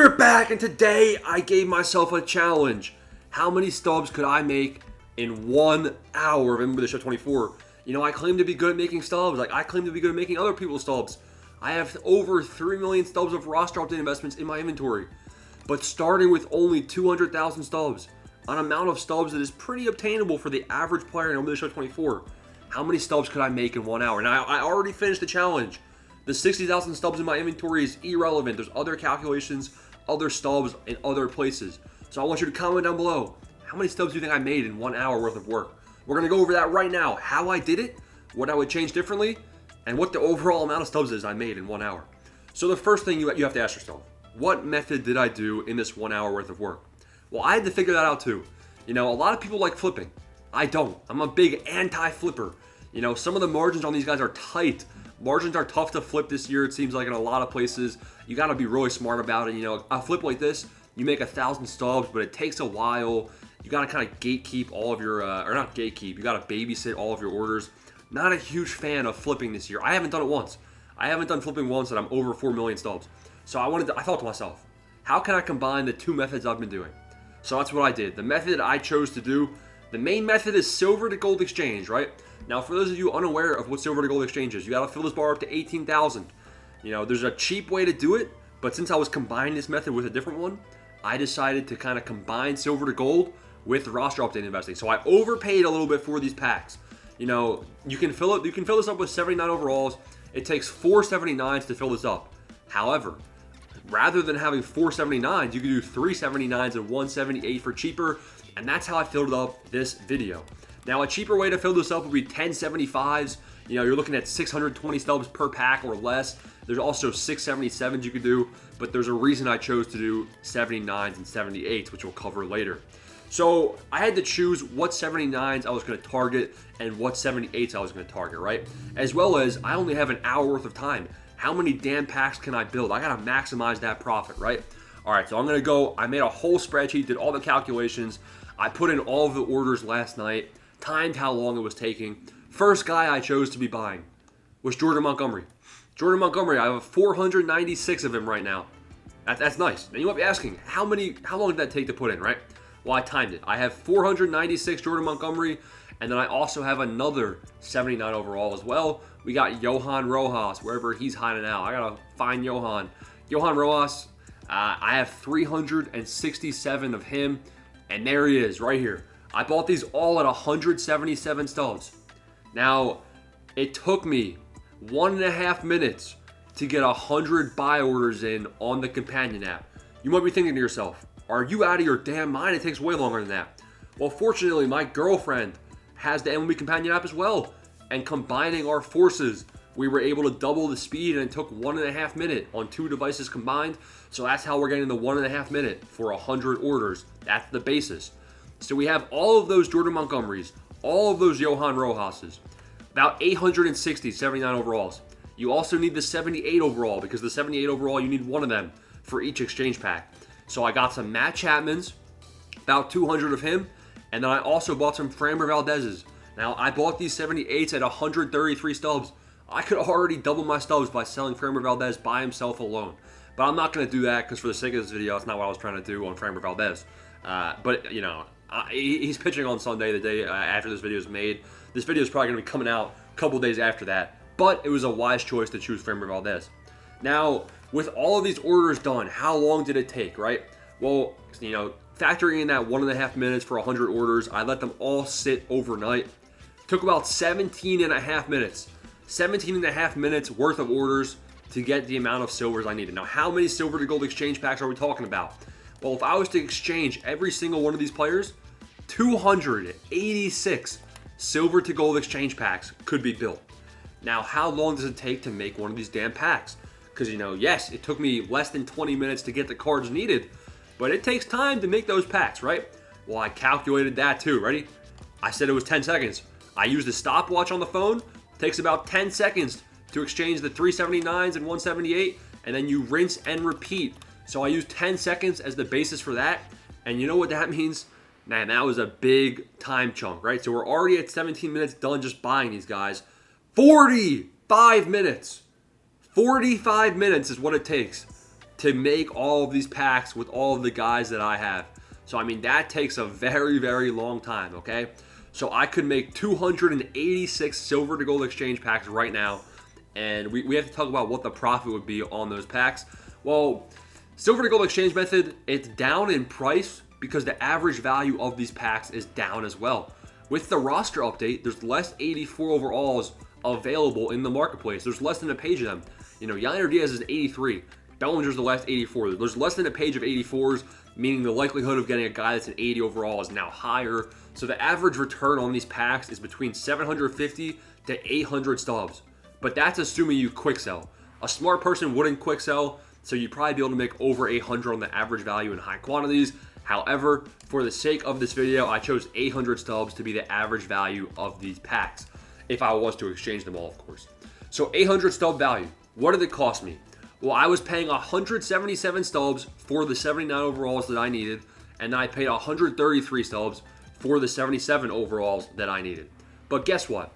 We're back, and today I gave myself a challenge. How many stubs could I make in 1 hour of MLB The Show 24? You know, I claim to be good at making stubs. I claim to be good at making other people's stubs. I have over 3 million stubs of roster update investments in my inventory. But starting with only 200,000 stubs, an amount of stubs that is pretty obtainable for the average player in MLB The Show 24, how many stubs could I make in 1 hour? Now, I already finished the challenge. The 60,000 stubs in my inventory is irrelevant. There's other calculations, other stubs in other places. So I want you to comment down below. How many stubs do you think I made in 1 hour worth of work? We're going to go over that right now. How I did it, what I would change differently, and what the overall amount of stubs is I made in 1 hour. So the first thing you have to ask yourself, what method did I do in this 1 hour worth of work? Well, I had to figure that out too. You know, a lot of people like flipping. I don't. I'm a big anti-flipper. You know, some of the margins on these guys are tight. Margins are tough to flip this year, it seems like, in a lot of places. You got to be really smart about it. You know, a flip like this, you make 1,000 stubs, but it takes a while. You got to kind of gatekeep all of your, or not gatekeep, you got to babysit all of your orders. Not a huge fan of flipping this year. I haven't done it once. I haven't done flipping once, and I'm over 4 million stubs. So I thought to myself, how can I combine the two methods I've been doing? So that's what I did. The method I chose to do, the main method is silver to gold exchange, right? Now, for those of you unaware of what silver to gold exchange is, you got to fill this bar up to 18,000. You know, there's a cheap way to do it, but since I was combining this method with a different one, I decided to kind of combine silver to gold with roster update investing. So I overpaid a little bit for these packs. You know, you can fill this up with 79 overalls. It takes 4 79s to fill this up. However, rather than having 4 79s, you can do 3 79s and 178 for cheaper, and that's how I filled up this video. Now, a cheaper way to fill this up would be 10 75s. You know, you're looking at 620 stubs per pack or less. There's also 677s you could do, but there's a reason I chose to do 79s and 78s, which we'll cover later. So I had to choose what 79s I was going to target and what 78s I was going to target, right? As well as I only have an hour worth of time. How many damn packs can I build? I got to maximize that profit, right? All right, so I'm going to go. I made a whole spreadsheet, did all the calculations. I put in all of the orders last night, timed how long it was taking. First guy I chose to be buying was Jordan Montgomery. Jordan Montgomery, I have 496 of him right now. That's nice. Now you might be asking, how long did that take to put in, right? Well, I timed it. I have 496 Jordan Montgomery, and then I also have another 79 overall as well. We got Johan Rojas, wherever he's hiding out. I gotta find Johan. Johan Rojas, I have 367 of him, and there he is, right here. I bought these all at 177 stubs. Now, it took me 1.5 minutes to get 100 buy orders in on the companion app. You might be thinking to yourself, are you out of your damn mind? It takes way longer than that. Well, fortunately, my girlfriend has the MLB companion app as well. And combining our forces, we were able to double the speed, and it took 1.5 minutes on 2 devices combined. So that's how we're getting the 1.5 minutes for 100 orders. That's the basis. So we have all of those Jordan Montgomerys, all of those Johan Rojases, about 860 79 overalls. You also need the 78 overall, because the 78 overall, you need one of them for each exchange pack. So I got some Matt Chapman's, about 200 of him, and then I also bought some Framber Valdez's. Now, I bought these 78s at 133 stubs. I could already double my stubs by selling Framber Valdez by himself alone. But I'm not going to do that, because for the sake of this video, that's not what I was trying to do on Framber Valdez. But, you know, he's pitching on Sunday, the day after this video is made. This video is probably going to be coming out a couple days after that. But it was a wise choice to choose Framber Valdez. Now, with all of these orders done, how long did it take, right? Well, you know, factoring in that 1.5 minutes for 100 orders, I let them all sit overnight. Took about 17.5 minutes. 17.5 minutes worth of orders to get the amount of silvers I needed. Now, how many silver to gold exchange packs are we talking about? Well, if I was to exchange every single one of these players, 286 silver to gold exchange packs could be built. Now, how long does it take to make one of these damn packs? Because, you know, yes, it took me less than 20 minutes to get the cards needed, but it takes time to make those packs, right? Well, I calculated that too. Ready? I said it was 10 seconds. I used a stopwatch on the phone. It takes about 10 seconds to exchange the 379s and 178, and then you rinse and repeat. So I used 10 seconds as the basis for that, and you know what that means? Man, that was a big time chunk, right? So we're already at 17 minutes done just buying these guys. 45 minutes. 45 minutes is what it takes to make all of these packs with all of the guys that I have. So, I mean, that takes a very, very long time, okay? So, I could make 286 silver to gold exchange packs right now, and we have to talk about what the profit would be on those packs. Well, silver to gold exchange method, it's down in price because the average value of these packs is down as well. With the roster update, there's less 84 overalls available in the marketplace. There's less than a page of them. You know, Yainer Diaz is 83. Bellinger's the last 84. There's less than a page of 84s, meaning the likelihood of getting a guy that's an 80 overall is now higher. So the average return on these packs is between 750 to 800 stubs. But that's assuming you quick sell. A smart person wouldn't quick sell, so you'd probably be able to make over 800 on the average value in high quantities. However, for the sake of this video, I chose 800 stubs to be the average value of these packs, if I was to exchange them all, of course. So 800 stub value. What did it cost me? Well, I was paying 177 stubs for the 79 overalls that I needed, and then I paid 133 stubs for the 77 overalls that I needed. But guess what?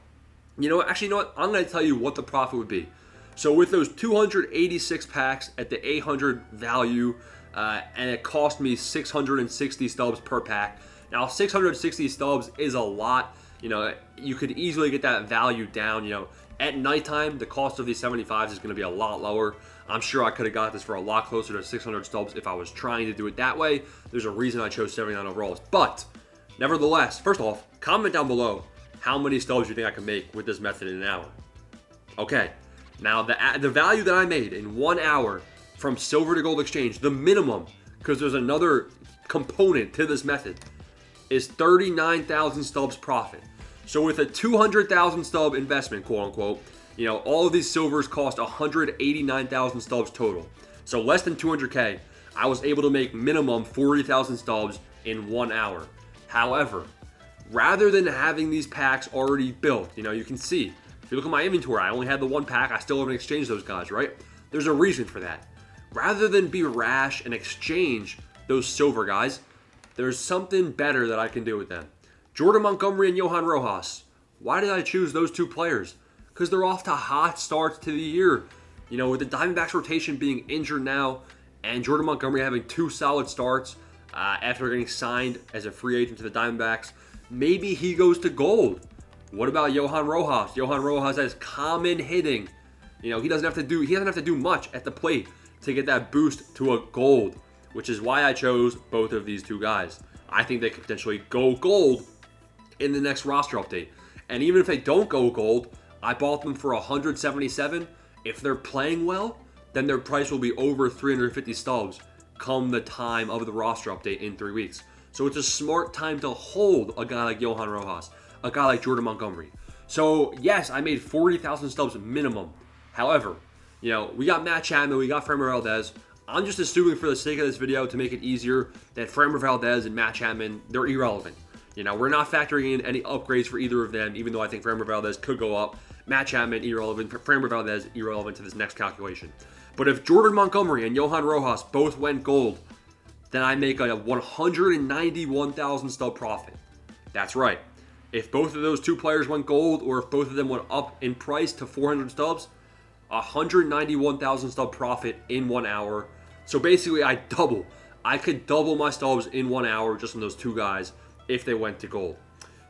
You know what? Actually, you know what? I'm going to tell you what the profit would be. So with those 286 packs at the 800 value, and it cost me 660 stubs per pack. Now, 660 stubs is a lot. You know, you could easily get that value down. You know, at nighttime, the cost of these 75s is going to be a lot lower. I'm sure I could have got this for a lot closer to 600 stubs if I was trying to do it that way. There's a reason I chose 79 overalls. But, nevertheless, first off, comment down below how many stubs you think I can make with this method in an hour. Okay, now the value that I made in 1 hour from silver to gold exchange, the minimum, because there's another component to this method, is 39,000 stubs profit. So with a 200,000 stub investment, quote unquote, you know, all of these silvers cost 189,000 stubs total. So less than 200K, I was able to make minimum 40,000 stubs in 1 hour. However, rather than having these packs already built, you know, you can see, if you look at my inventory, I only had the one pack, I still haven't exchanged those guys, right? There's a reason for that. Rather than be rash and exchange those silver guys, there's something better that I can do with them. Jordan Montgomery and Johan Rojas. Why did I choose those two players? Because they're off to hot starts to the year. You know, with the Diamondbacks rotation being injured now, and Jordan Montgomery having 2 solid starts after getting signed as a free agent to the Diamondbacks, maybe he goes to gold. What about Johan Rojas? Johan Rojas has common hitting. You know, he doesn't have to do much at the plate to get that boost to a gold, which is why I chose both of these two guys. I think they could potentially go gold in the next roster update. And even if they don't go gold, I bought them for 177. If they're playing well, then their price will be over 350 stubs come the time of the roster update in 3 weeks. So it's a smart time to hold a guy like Johan Rojas, a guy like Jordan Montgomery. So yes, I made 40,000 stubs minimum. However, you know, we got Matt Chapman, we got Framber Valdez. I'm just assuming for the sake of this video to make it easier that Framber Valdez and Matt Chapman, they're irrelevant. You know, we're not factoring in any upgrades for either of them, even though I think Framber Valdez could go up. Matt Chapman, irrelevant. Framber Valdez, irrelevant to this next calculation. But if Jordan Montgomery and Johan Rojas both went gold, then I make a 191,000 stub profit. That's right. If both of those two players went gold, or if both of them went up in price to 400 stubs, 191,000 stub profit in 1 hour. So basically, I could double my stubs in 1 hour just from those two guys if they went to gold.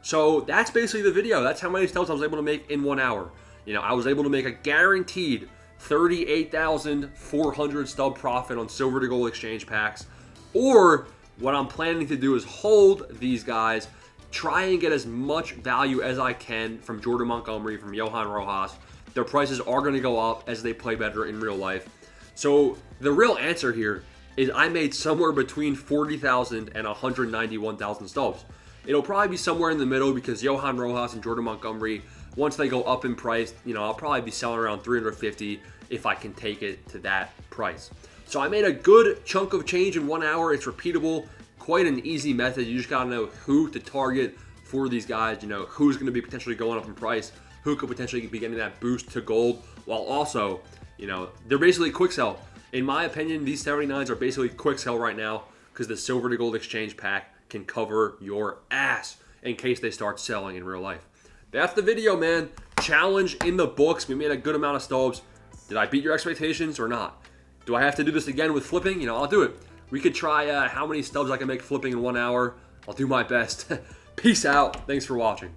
So that's basically the video. That's how many stubs I was able to make in 1 hour. You know, I was able to make a guaranteed 38,400 stub profit on silver to gold exchange packs. Or what I'm planning to do is hold these guys, try and get as much value as I can from Jordan Montgomery, from Johan Rojas. Their prices are going to go up as they play better in real life. So the real answer here is I made somewhere between 40,000 and 191,000 stubs. It'll probably be somewhere in the middle because Johan Rojas and Jordan Montgomery, once they go up in price, you know, I'll probably be selling around 350 if I can take it to that price. So I made a good chunk of change in 1 hour. It's repeatable, quite an easy method. You just got to know who to target for these guys, you know, who's going to be potentially going up in price, who could potentially be getting that boost to gold, while also, you know, they're basically quick sell. In my opinion, these 79s are basically quick sell right now because the silver to gold exchange pack can cover your ass in case they start selling in real life. That's the video, man. Challenge in the books. We made a good amount of stubs. Did I beat your expectations or not? Do I have to do this again with flipping? You know, I'll do it. We could try how many stubs I can make flipping in 1 hour. I'll do my best. Peace out. Thanks for watching.